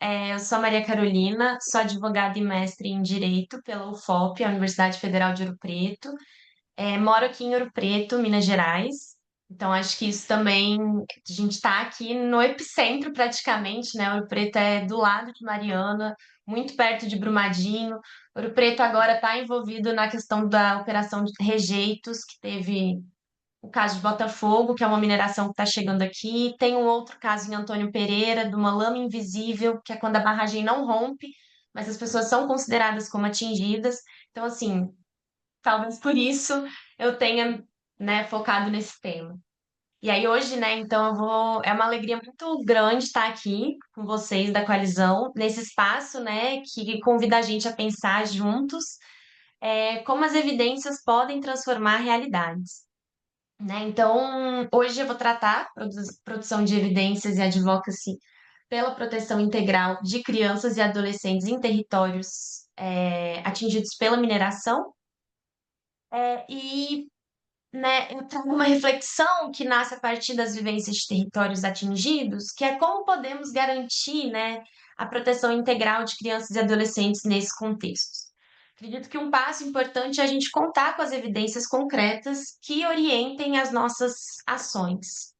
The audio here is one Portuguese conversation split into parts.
Eu sou a Maria Carolina, sou advogada e mestre em Direito pela UFOP, a Universidade Federal de Ouro Preto. Moro aqui em Ouro Preto, Minas Gerais. Então, acho que isso também, a gente está aqui no epicentro praticamente, né? Ouro Preto é do lado de Mariana, muito perto de Brumadinho. Ouro Preto agora está envolvido na questão da operação de rejeitos, que teve o caso de Botafogo, que é uma mineração que está chegando aqui. Tem um outro caso em Antônio Pereira, de uma lama invisível, que é quando a barragem não rompe, mas as pessoas são consideradas como atingidas. Então, assim, talvez por isso eu tenha, né, focado nesse tema. E aí hoje, né, então eu vou, é uma alegria muito grande estar aqui com vocês da coalizão, nesse espaço, né, que convida a gente a pensar juntos, como as evidências podem transformar realidades, né? Então, hoje eu vou tratar produção de evidências e advocacy pela proteção integral de crianças e adolescentes em territórios atingidos pela mineração. E, né, eu trago uma reflexão que nasce a partir das vivências de territórios atingidos, que é como podemos garantir, né, a proteção integral de crianças e adolescentes nesse contexto. Acredito que um passo importante é a gente contar com as evidências concretas que orientem as nossas ações.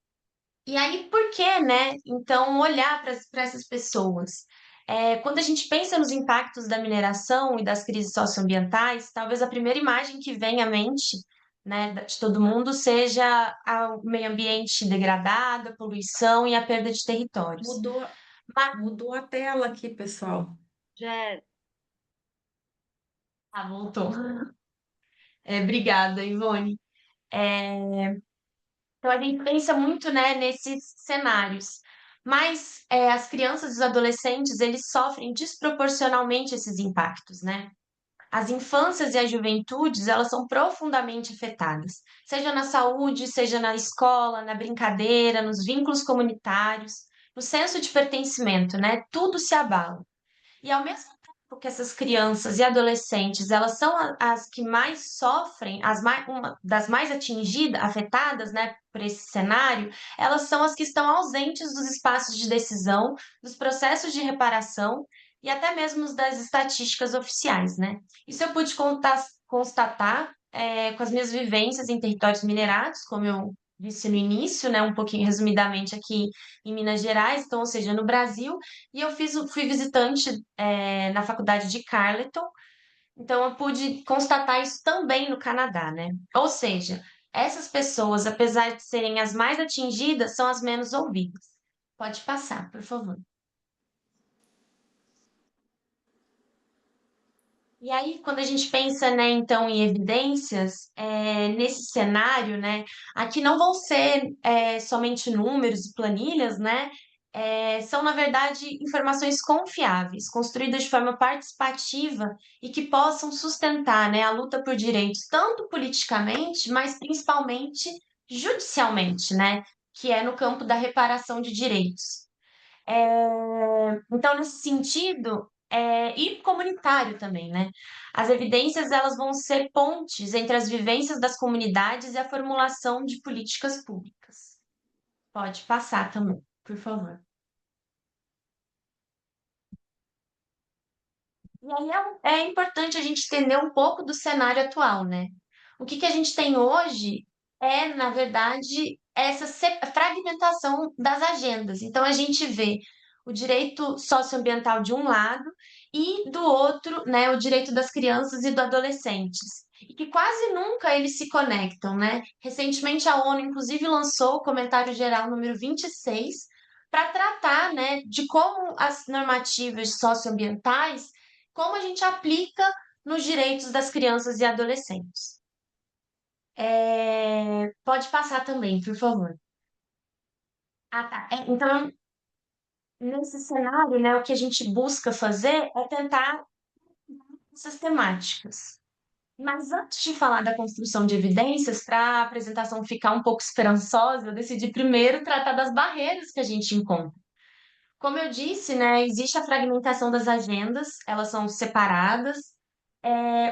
E aí, por que, né? Então, olhar para essas pessoas. Quando a gente pensa nos impactos da mineração e das crises socioambientais, talvez a primeira imagem que vem à mente, né, de todo mundo seja o meio ambiente degradado, a poluição e a perda de territórios. Mudou, Mas, mudou a tela aqui, pessoal. voltou. Obrigada, Ivone. Então a gente pensa muito, né, nesses cenários. Mas as crianças e os adolescentes, eles sofrem desproporcionalmente esses impactos, né? As infâncias e as juventudes, elas são profundamente afetadas, seja na saúde, seja na escola, na brincadeira, nos vínculos comunitários, no senso de pertencimento, né? Tudo se abala. E ao mesmo tempo que essas crianças e adolescentes, elas são as que mais sofrem, uma das mais atingidas, afetadas, né, por esse cenário, elas são as que estão ausentes dos espaços de decisão, dos processos de reparação e até mesmo das estatísticas oficiais, né? Isso eu pude constatar com as minhas vivências em territórios minerados, como eu disse no início, né, um pouquinho resumidamente aqui em Minas Gerais, então, ou seja, no Brasil, e eu fui visitante na faculdade de Carleton, então eu pude constatar isso também no Canadá, né? Ou seja, essas pessoas, apesar de serem as mais atingidas, são as menos ouvidas. Pode passar, por favor. E aí, quando a gente pensa, né, então, em evidências, nesse cenário, né, aqui não vão ser somente números e planilhas, né, são, na verdade, informações confiáveis, construídas de forma participativa e que possam sustentar, né, a luta por direitos, tanto politicamente, mas principalmente judicialmente, né, que é no campo da reparação de direitos. Então, nesse sentido, e comunitário também, né? As evidências elas vão ser pontes entre as vivências das comunidades e a formulação de políticas públicas. Pode passar também, por favor. E aí é importante a gente entender um pouco do cenário atual, né? O que a gente tem hoje é, na verdade, essa fragmentação das agendas. Então, a gente vê o direito socioambiental de um lado e do outro, né, o direito das crianças e dos adolescentes. E que quase nunca eles se conectam, né? Recentemente, a ONU, inclusive, lançou o Comentário Geral número 26 para tratar, né, de como as normativas socioambientais como a gente aplica nos direitos das crianças e adolescentes. Pode passar também, por favor. Ah, tá. Então, nesse cenário, né, o que a gente busca fazer é tentar essas temáticas. Mas antes de falar da construção de evidências, para a apresentação ficar um pouco esperançosa, eu decidi primeiro tratar das barreiras que a gente encontra. Como eu disse, né, existe a fragmentação das agendas, elas são separadas.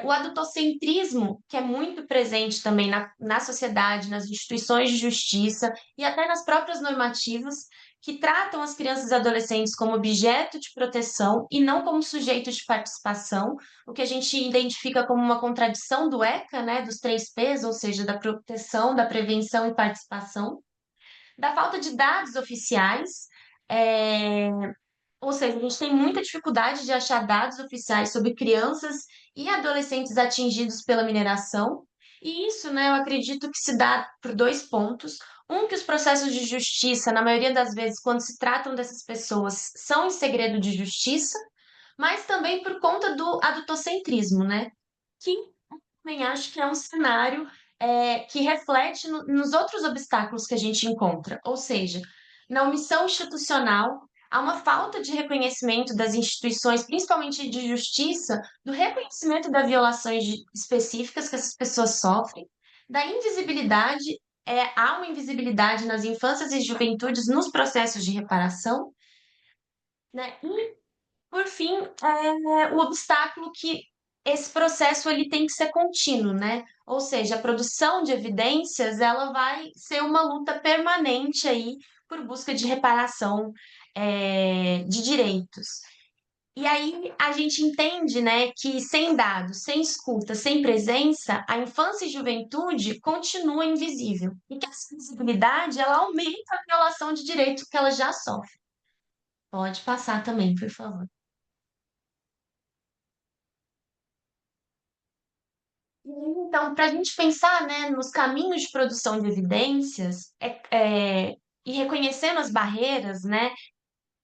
O adultocentrismo, que é muito presente também na sociedade, nas instituições de justiça e até nas próprias normativas, que tratam as crianças e adolescentes como objeto de proteção e não como sujeito de participação, o que a gente identifica como uma contradição do ECA, né, dos três P's, ou seja, da proteção, da prevenção e participação, da falta de dados oficiais, é, ou seja, a gente tem muita dificuldade de achar dados oficiais sobre crianças e adolescentes atingidos pela mineração. E isso, né, eu acredito que se dá por dois pontos. Um, que os processos de justiça, na maioria das vezes, quando se tratam dessas pessoas, são em segredo de justiça, mas também por conta do adultocentrismo, né? Que também acho que é um cenário que reflete nos outros obstáculos que a gente encontra, ou seja, na omissão institucional, há uma falta de reconhecimento das instituições, principalmente de justiça, do reconhecimento das violações específicas que essas pessoas sofrem, da invisibilidade, há uma invisibilidade nas infâncias e juventudes nos processos de reparação, né? Por fim, o obstáculo que esse processo ele tem que ser contínuo, né? Ou seja, a produção de evidências ela vai ser uma luta permanente aí por busca de reparação de direitos. E aí a gente entende, né, que sem dados, sem escuta, sem presença, a infância e juventude continua invisível e que essa visibilidade ela aumenta a violação de direitos que ela já sofre. Pode passar também, por favor. Então, para a gente pensar, né, nos caminhos de produção de evidências e reconhecendo as barreiras, né,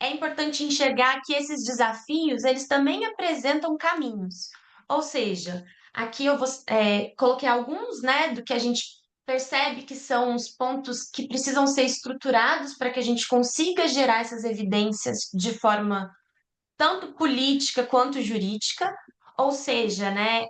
é importante enxergar que esses desafios, eles também apresentam caminhos. Ou seja, aqui eu coloquei alguns, né, do que a gente percebe que são os pontos que precisam ser estruturados para que a gente consiga gerar essas evidências de forma tanto política quanto jurídica, ou seja, né,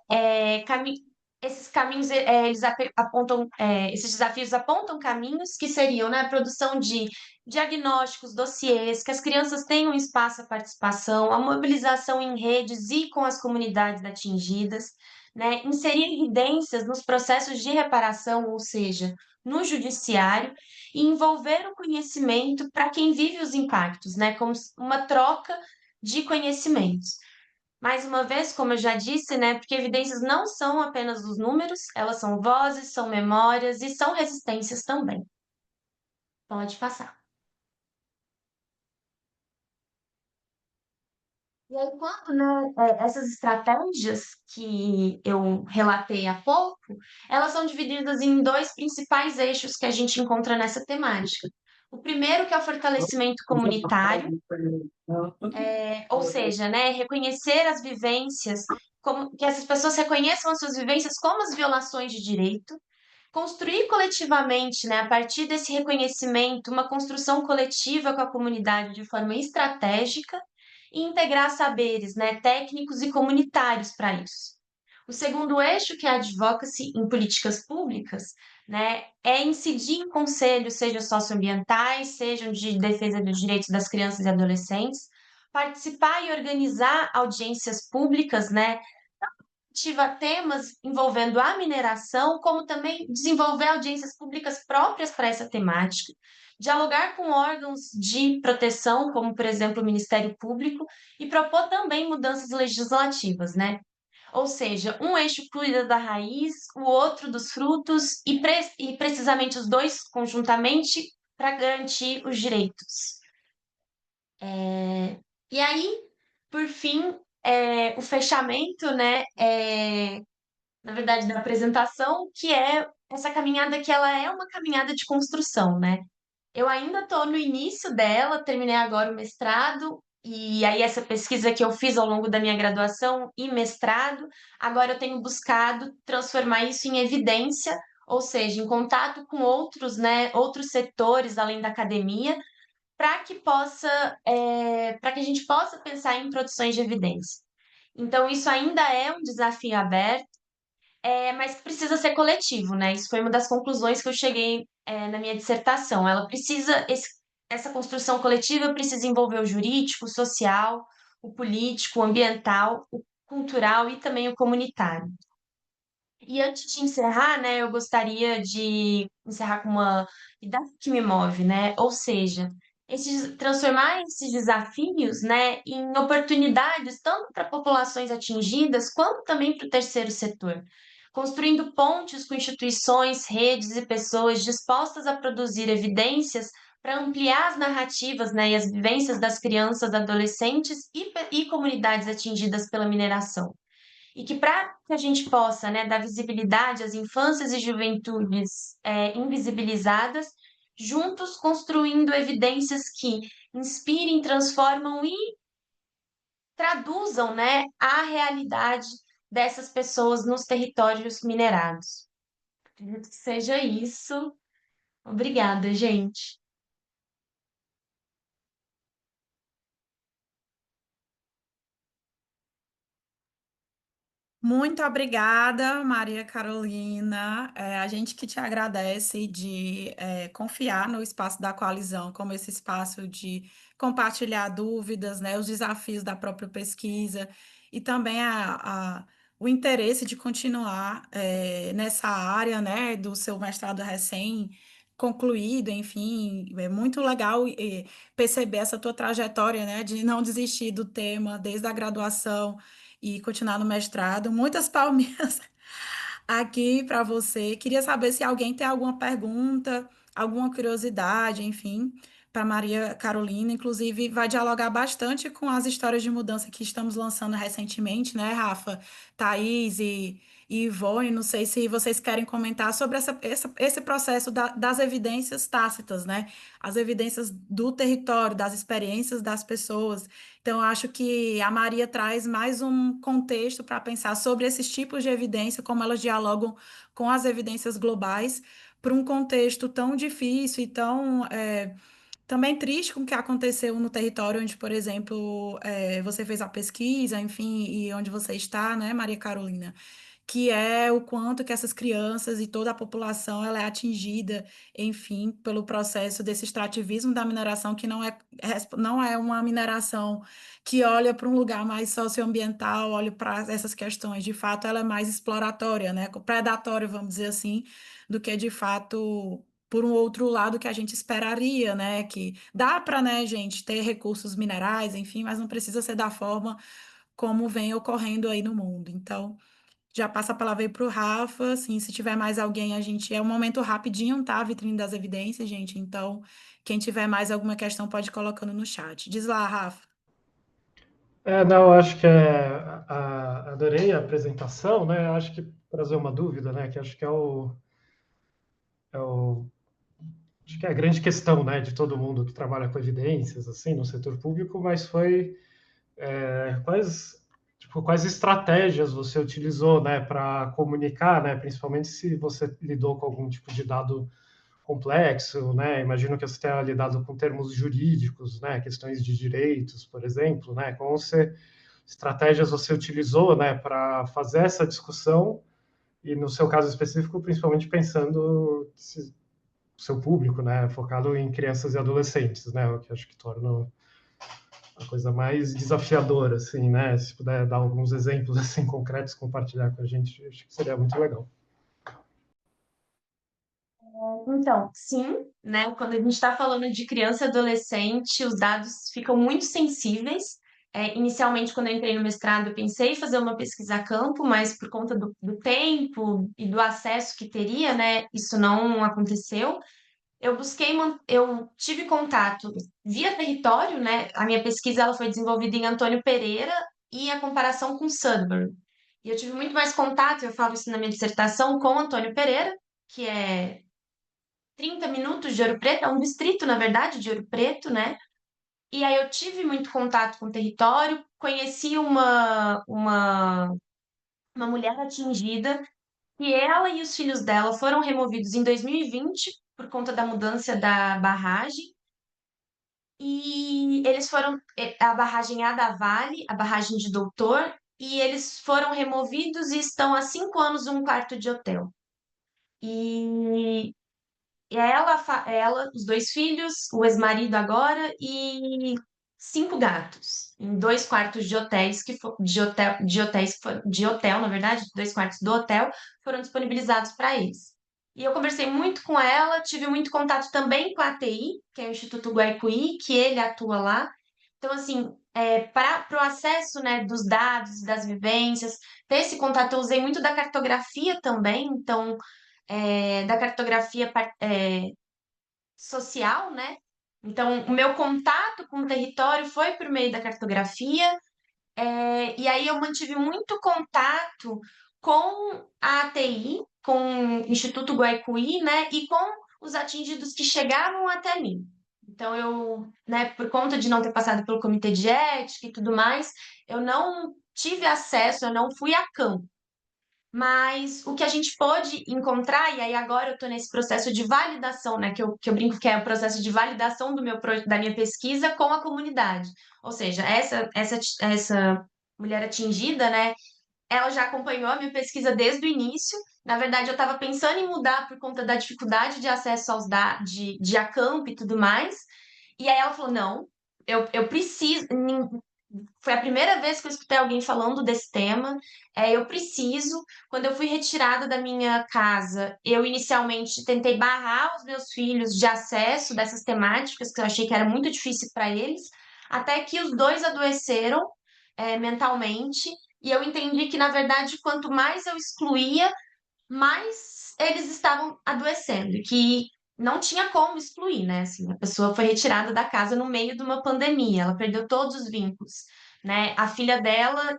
esses caminhos eles apontam, esses desafios apontam caminhos que seriam, né, a produção de diagnósticos, dossiês, que as crianças tenham espaço à participação, a mobilização em redes e com as comunidades atingidas, né, inserir evidências nos processos de reparação, ou seja, no judiciário, e envolver o conhecimento para quem vive os impactos, né, como uma troca de conhecimentos. Mais uma vez, como eu já disse, né, porque evidências não são apenas os números, elas são vozes, são memórias e são resistências também. Pode passar. E aí, quando, né, essas estratégias que eu relatei há pouco, elas são divididas em dois principais eixos que a gente encontra nessa temática. O primeiro, que é o fortalecimento comunitário, ou seja, né, reconhecer as vivências, como que essas pessoas reconheçam as suas vivências como as violações de direito, construir coletivamente, né, a partir desse reconhecimento, uma construção coletiva com a comunidade de forma estratégica e integrar saberes, né, técnicos e comunitários para isso. O segundo eixo, que é a advocacy em políticas públicas, né, é incidir em conselhos, sejam socioambientais, sejam de defesa dos direitos das crianças e adolescentes, participar e organizar audiências públicas, né, ativa temas envolvendo a mineração, como também desenvolver audiências públicas próprias para essa temática, dialogar com órgãos de proteção, como por exemplo o Ministério Público, e propor também mudanças legislativas, né? Ou seja, um eixo cuida da raiz, o outro dos frutos, e precisamente os dois conjuntamente para garantir os direitos. E aí, por fim, o fechamento, né, na verdade, da apresentação, que é essa caminhada que ela é uma caminhada de construção, né? Eu ainda estou no início dela, terminei agora o mestrado, e aí essa pesquisa que eu fiz ao longo da minha graduação e mestrado, agora eu tenho buscado transformar isso em evidência, ou seja, em contato com outros, né, outros setores além da academia, para que a gente possa pensar em produções de evidência. Então, isso ainda é um desafio aberto, mas que precisa ser coletivo, né? Isso foi uma das conclusões que eu cheguei, na minha dissertação. Essa construção coletiva precisa envolver o jurídico, o social, o político, o ambiental, o cultural e também o comunitário. E antes de encerrar, né, eu gostaria de encerrar com uma ideia que me move, né? Ou seja, transformar esses desafios, né, em oportunidades tanto para populações atingidas quanto também para o terceiro setor, construindo pontes com instituições, redes e pessoas dispostas a produzir evidências para ampliar as narrativas, né, e as vivências das crianças, adolescentes e comunidades atingidas pela mineração. E que para que a gente possa, né, dar visibilidade às infâncias e juventudes invisibilizadas, juntos construindo evidências que inspirem, transformam e traduzam, né, a realidade dessas pessoas nos territórios minerados. Acredito que seja isso. Obrigada, gente. Muito obrigada, Maria Carolina. A gente que te agradece de confiar no espaço da coalizão como esse espaço de compartilhar dúvidas, né, os desafios da própria pesquisa e também o interesse de continuar nessa área, né, do seu mestrado recém-concluído, enfim, é muito legal perceber essa tua trajetória, né, de não desistir do tema desde a graduação e continuar no mestrado. Muitas palminhas aqui para você. Queria saber se alguém tem alguma pergunta, alguma curiosidade, enfim, para Maria Carolina. Inclusive, vai dialogar bastante com as histórias de mudança que estamos lançando recentemente, né, Rafa, Thaís e Ivone? Não sei se vocês querem comentar sobre esse processo das evidências tácitas, né? As evidências do território, das experiências das pessoas. Então, eu acho que a Maria traz mais um contexto para pensar sobre esses tipos de evidência, como elas dialogam com as evidências globais, para um contexto tão difícil e tão também triste com o que aconteceu no território onde, por exemplo, você fez a pesquisa, enfim, e onde você está, né, Maria Carolina? Que é o quanto que essas crianças e toda a população ela é atingida, enfim, pelo processo desse extrativismo da mineração, que não é uma mineração que olha para um lugar mais socioambiental, olha para essas questões. De fato, ela é mais exploratória, né? Predatória, vamos dizer assim, do que de fato por um outro lado que a gente esperaria, né? Que dá para, né, gente, ter recursos minerais, enfim, mas não precisa ser da forma como vem ocorrendo aí no mundo. Então, já passa a palavra aí para o Rafa, assim, se tiver mais alguém, a gente... É um momento rapidinho, tá? A vitrine das evidências, gente. Então, quem tiver mais alguma questão pode ir colocando no chat. Diz lá, Rafa. Não, acho que adorei a apresentação, né? Acho que trazer uma dúvida, né? Que acho que é o acho que é a grande questão, né, de todo mundo que trabalha com evidências, assim, no setor público, mas foi quais estratégias você utilizou, né, para comunicar, né, principalmente se você lidou com algum tipo de dado complexo, né? Imagino que você tenha lidado com termos jurídicos, né, questões de direitos, por exemplo, né? Estratégias você utilizou, né, para fazer essa discussão e no seu caso específico, principalmente pensando o seu público, né, focado em crianças e adolescentes, né, o que acho que torna a coisa mais desafiadora, assim, né? Se puder dar alguns exemplos assim concretos, compartilhar com a gente, acho que seria muito legal. Então, sim, né? Quando a gente está falando de criança e adolescente, os dados ficam muito sensíveis. Inicialmente, quando eu entrei no mestrado, eu pensei em fazer uma pesquisa a campo, mas por conta do tempo e do acesso que teria, né, isso não aconteceu. Eu tive contato via território, né? A minha pesquisa ela foi desenvolvida em Antônio Pereira e a comparação com Sudbury. E eu tive muito mais contato, eu falo isso na minha dissertação, com Antônio Pereira, que é 30 minutos de Ouro Preto, é um distrito, na verdade, de Ouro Preto, né? E aí eu tive muito contato com o território, conheci uma mulher atingida, e ela e os filhos dela foram removidos em 2020 por conta da mudança da barragem. E eles foram, a barragem Adavale, a barragem de Doutor, e eles foram removidos e estão há 5 anos num quarto de hotel. E ela, os dois filhos, o ex-marido agora e 5 gatos em 2 quartos de hotéis de hotel, na verdade, 2 quartos do hotel foram disponibilizados para eles. E eu conversei muito com ela, tive muito contato também com a ATI, que é o Instituto Guaicuí, que ele atua lá. Então, assim, para o acesso, né, dos dados, das vivências, ter esse contato, eu usei muito da cartografia também, então, da cartografia social, né? Então, o meu contato com o território foi por meio da cartografia, e aí eu mantive muito contato com a ATI, com o Instituto Guaicuí, né, e com os atingidos que chegavam até mim. Então eu, né, por conta de não ter passado pelo comitê de ética e tudo mais, eu não tive acesso, eu não fui a campo. Mas o que a gente pôde encontrar, e aí agora eu estou nesse processo de validação, né? Que eu brinco que é o processo de validação da minha pesquisa com a comunidade. Ou seja, essa mulher atingida, né? Ela já acompanhou a minha pesquisa desde o início. Na verdade, eu estava pensando em mudar por conta da dificuldade de acesso aos dados, de Acamp e tudo mais. E aí ela falou: não, eu preciso. Foi a primeira vez que eu escutei alguém falando desse tema. Eu preciso. Quando eu fui retirada da minha casa, eu inicialmente tentei barrar os meus filhos de acesso dessas temáticas, que eu achei que era muito difícil para eles, até que os dois adoeceram, mentalmente, e eu entendi que, na verdade, quanto mais eu excluía, mais eles estavam adoecendo, e que não tinha como excluir, né? Assim, a pessoa foi retirada da casa no meio de uma pandemia, ela perdeu todos os vínculos, né? A filha dela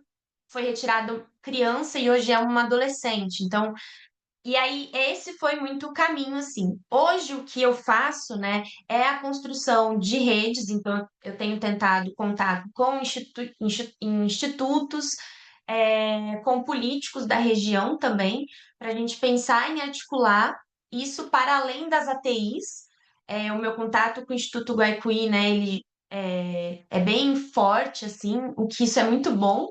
foi retirada criança e hoje é uma adolescente. Então, e aí esse foi muito o caminho, assim. Hoje o que eu faço, né, é a construção de redes, então eu tenho tentado contato com institutos, com políticos da região também, para a gente pensar em articular isso para além das ATIs. O meu contato com o Instituto Guaicuí, né, ele é bem forte, assim, o que isso é muito bom,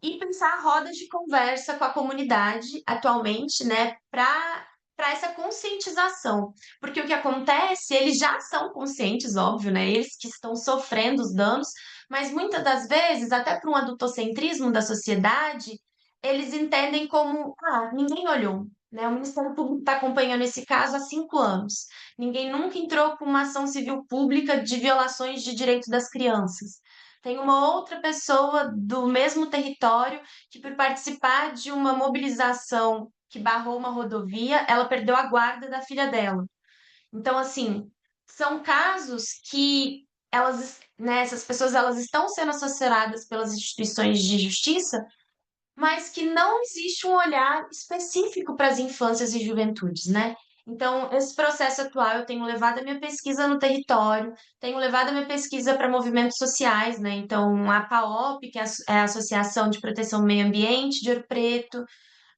e pensar rodas de conversa com a comunidade atualmente, né, para essa conscientização. Porque o que acontece, eles já são conscientes, óbvio, né, eles que estão sofrendo os danos, mas muitas das vezes, até para um adultocentrismo da sociedade, eles entendem como, ninguém olhou. Né? O Ministério Público está acompanhando esse caso há 5 anos. Ninguém nunca entrou com uma ação civil pública de violações de direitos das crianças. Tem uma outra pessoa do mesmo território que, por participar de uma mobilização que barrou uma rodovia, ela perdeu a guarda da filha dela. Então, assim, são casos que né, essas pessoas elas estão sendo assessoradas pelas instituições de justiça, mas que não existe um olhar específico para as infâncias e juventudes, né? Então, esse processo atual, eu tenho levado a minha pesquisa no território, tenho levado a minha pesquisa para movimentos sociais, né? Então, a PAOP, que é a Associação de Proteção ao Meio Ambiente de Ouro Preto,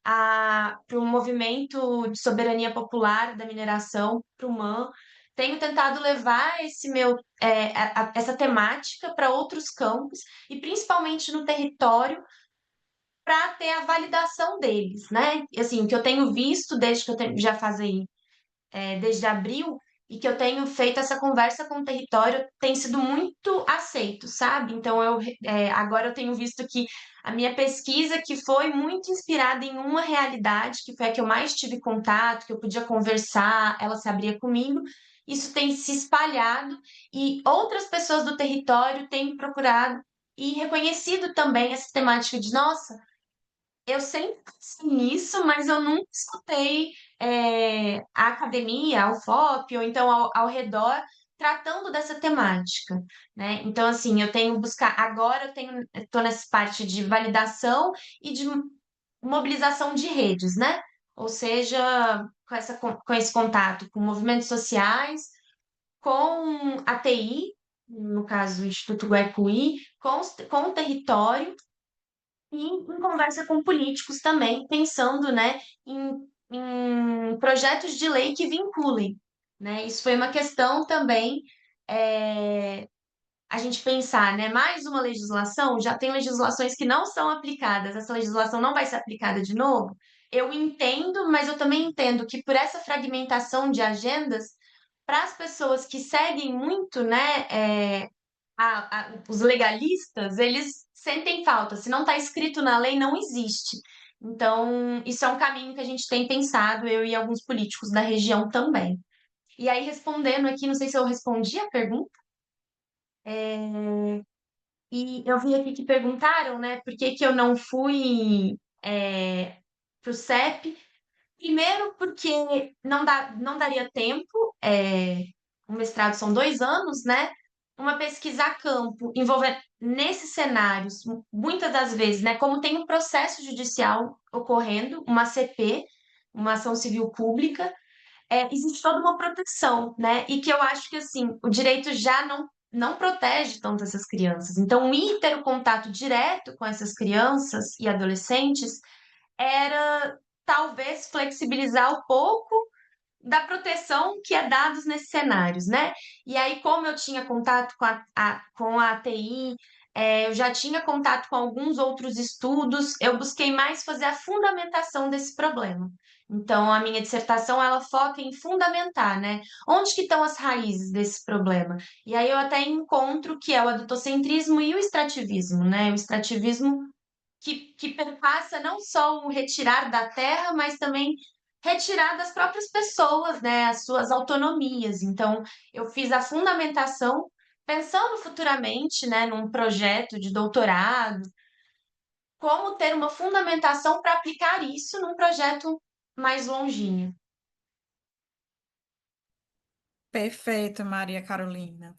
para o Movimento de Soberania Popular da Mineração, para o MAN. Tenho tentado levar essa temática para outros campos, e principalmente no território, para ter a validação deles, né? E, assim, o que eu tenho visto desde que já faz aí, desde abril, e que eu tenho feito essa conversa com o território, tem sido muito aceito, sabe? Então, agora eu tenho visto que a minha pesquisa, que foi muito inspirada em uma realidade, que foi a que eu mais tive contato, que eu podia conversar, ela se abria comigo, isso tem se espalhado, e outras pessoas do território têm procurado e reconhecido também essa temática de, nossa, eu sempre pensei nisso, mas eu nunca escutei a academia, a UFOP, ou então ao redor, tratando dessa temática, né? Então, assim, eu tenho buscar, agora estou nessa parte de validação e de mobilização de redes, né? Ou seja, com esse contato com movimentos sociais, com a TI, no caso, o Instituto Guaicuí, com o território, e em conversa com políticos também, pensando, né, em projetos de lei que vinculem, né? Isso foi uma questão também, a gente pensar, né? Mais uma legislação, já tem legislações que não são aplicadas, essa legislação não vai ser aplicada de novo. Eu entendo, mas eu também entendo que por essa fragmentação de agendas, para as pessoas que seguem muito, né, os legalistas, eles sentem falta. Se não está escrito na lei, não existe. Então, isso é um caminho que a gente tem pensado, eu e alguns políticos da região também. E aí, respondendo aqui, não sei se eu respondi a pergunta, e eu vi aqui que perguntaram, né, por que que eu não fui para o CEP. Primeiro, porque não daria tempo, o mestrado são 2 anos, né? Uma pesquisa a campo, envolvendo nesses cenários, muitas das vezes, né? Como tem um processo judicial ocorrendo, uma CP, uma ação civil pública, existe toda uma proteção, né? E que eu acho que, assim, o direito já não protege tanto essas crianças. Então, ir ter o contato direto com essas crianças e adolescentes era talvez flexibilizar um pouco da proteção que é dados nesses cenários, né? E aí, como eu tinha contato com a ATI, eu já tinha contato com alguns outros estudos, eu busquei mais fazer a fundamentação desse problema. Então, a minha dissertação, ela foca em fundamentar, né? Onde que estão as raízes desse problema? E aí eu até encontro que é o adultocentrismo e o extrativismo, né? O extrativismo que perpassa não só o retirar da terra, mas também retirar das próprias pessoas, né, as suas autonomias. Então, eu fiz a fundamentação pensando futuramente, né, num projeto de doutorado, como ter uma fundamentação para aplicar isso num projeto mais longínquo. Perfeito, Maria Carolina.